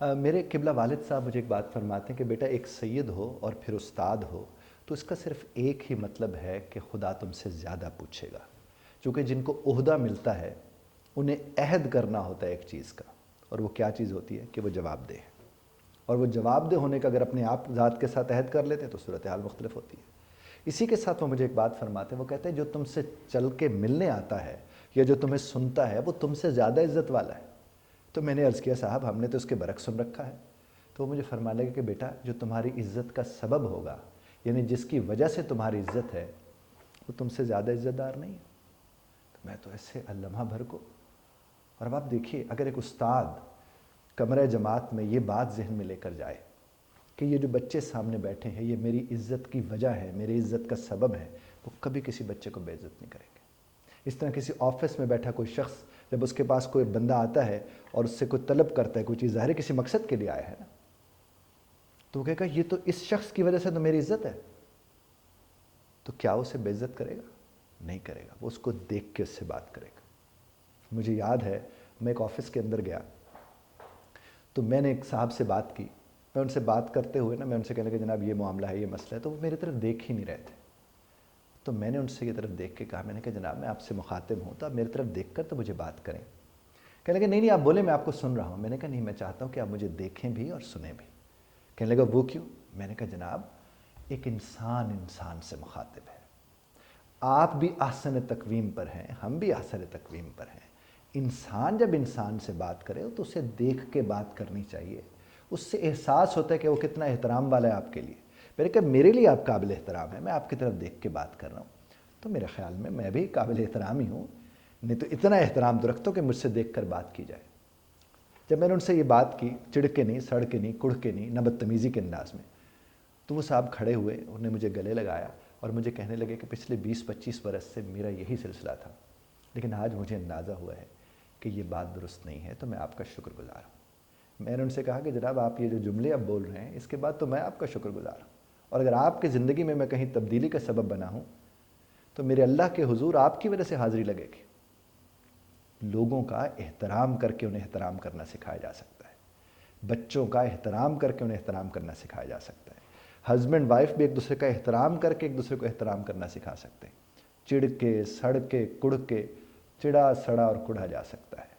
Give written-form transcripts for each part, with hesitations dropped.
میرے قبلہ والد صاحب مجھے ایک بات فرماتے ہیں کہ بیٹا ایک سید ہو اور پھر استاد ہو تو اس کا صرف ایک ہی مطلب ہے کہ خدا تم سے زیادہ پوچھے گا، چونکہ جن کو عہدہ ملتا ہے انہیں عہد کرنا ہوتا ہے ایک چیز کا، اور وہ کیا چیز ہوتی ہے کہ وہ جواب دہ ہے، اور وہ جواب دہ ہونے کا اگر اپنے آپ ذات کے ساتھ عہد کر لیتے ہیں تو صورتحال مختلف ہوتی ہے۔ اسی کے ساتھ وہ مجھے ایک بات فرماتے ہیں، وہ کہتے ہیں جو تم سے چل کے ملنے آتا ہے یا جو تمہیں سنتا ہے وہ تم سے زیادہ عزت والا ہے۔ تو میں نے عرض کیا صاحب ہم نے تو اس کے برعکس سن رکھا ہے۔ تو وہ مجھے فرمانے لگے کہ بیٹا جو تمہاری عزت کا سبب ہوگا، یعنی جس کی وجہ سے تمہاری عزت ہے، وہ تم سے زیادہ عزت دار نہیں ہے۔ تو میں تو ایسے لمحہ بھر کو، اور اب آپ دیکھیے اگر ایک استاد کمرہ جماعت میں یہ بات ذہن میں لے کر جائے کہ یہ جو بچے سامنے بیٹھے ہیں یہ میری عزت کی وجہ ہے، میری عزت کا سبب ہے، وہ کبھی کسی بچے کو بے عزت نہیں کریں گے۔ اس طرح کسی آفس میں بیٹھا کوئی شخص جب اس کے پاس کوئی بندہ آتا ہے اور اس سے کوئی طلب کرتا ہے کوئی چیز، ظاہر ہے کسی مقصد کے لیے آیا ہے نا، تو وہ کہے گا یہ تو اس شخص کی وجہ سے تو میری عزت ہے، تو کیا اسے بے عزت کرے گا؟ نہیں کرے گا، وہ اس کو دیکھ کے اس سے بات کرے گا۔ مجھے یاد ہے میں ایک آفس کے اندر گیا تو میں نے ایک صاحب سے بات کی، میں ان سے بات کرتے ہوئے نا میں ان سے کہنے لگا جناب یہ معاملہ ہے، یہ مسئلہ ہے، تو وہ میری طرف دیکھ ہی نہیں رہے تھے۔ تو میں نے ان سے یہ طرف دیکھ کے کہا، میں نے کہا جناب میں آپ سے مخاطب ہوں تو آپ میری طرف دیکھ کر تو مجھے بات کریں۔ کہنے لگے نہیں آپ بولیں میں آپ کو سن رہا ہوں۔ میں نے کہا نہیں میں چاہتا ہوں کہ آپ مجھے دیکھیں بھی اور سنیں بھی۔ کہنے لگا وہ کیوں؟ میں نے کہا جناب ایک انسان سے مخاطب ہے، آپ بھی احسن تقویم پر ہیں، ہم بھی احسن تقویم پر ہیں۔ انسان جب انسان سے بات کرے تو اسے دیکھ کے بات کرنی چاہیے، اس سے احساس ہوتا ہے کہ وہ کتنا احترام والا ہے آپ کے لیے۔ میں نے کہا میرے لیے آپ قابل احترام ہے، میں آپ کی طرف دیکھ کے بات کر رہا ہوں، تو میرے خیال میں بھی قابل احترام ہی ہوں، نہیں تو اتنا احترام تو رکھتا ہوں کہ مجھ سے دیکھ کر بات کی جائے۔ جب میں نے ان سے یہ بات کی، چڑ کے نہیں، سڑ کے نہیں، کڑ کے نہیں، نہ بدتمیزی کے انداز میں، تو وہ صاحب کھڑے ہوئے، انہوں نے مجھے گلے لگایا اور مجھے کہنے لگے کہ پچھلے 20-25 برس سے میرا یہی سلسلہ تھا، لیکن آج مجھے اندازہ ہوا ہے کہ یہ بات درست نہیں ہے، تو میں آپ کا شکر گزار ہوں۔ میں نے ان سے کہا کہ جناب آپ یہ جو جملے اب بول رہے ہیں اس کے بعد تو میں آپ کا شکر گزار ہوں، اور اگر آپ کی زندگی میں کہیں تبدیلی کا سبب بنا ہوں تو میرے اللہ کے حضور آپ کی وجہ سے حاضری لگے گی۔ لوگوں کا احترام کر کے انہیں احترام کرنا سکھایا جا سکتا ہے، بچوں کا احترام کر کے انہیں احترام کرنا سکھایا جا سکتا ہے، ہسبینڈ وائف بھی ایک دوسرے کا احترام کر کے ایک دوسرے کو احترام کرنا سکھا سکتے ہیں۔ چڑ کے سڑ کے کڑ کے چڑا سڑا اور کڑھا جا سکتا ہے۔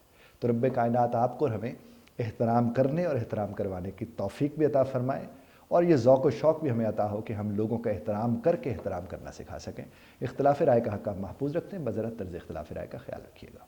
تو رب کائنات آپ کو اور ہمیں احترام کرنے اور احترام کروانے کی توفیق بھی عطا فرمائے، اور یہ ذوق و شوق بھی ہمیں عطا ہو کہ ہم لوگوں کا احترام کر کے احترام کرنا سکھا سکیں۔ اختلاف رائے کا حق آپ محفوظ رکھتے ہیں، بذرت طرز اختلاف رائے کا خیال رکھیے گا۔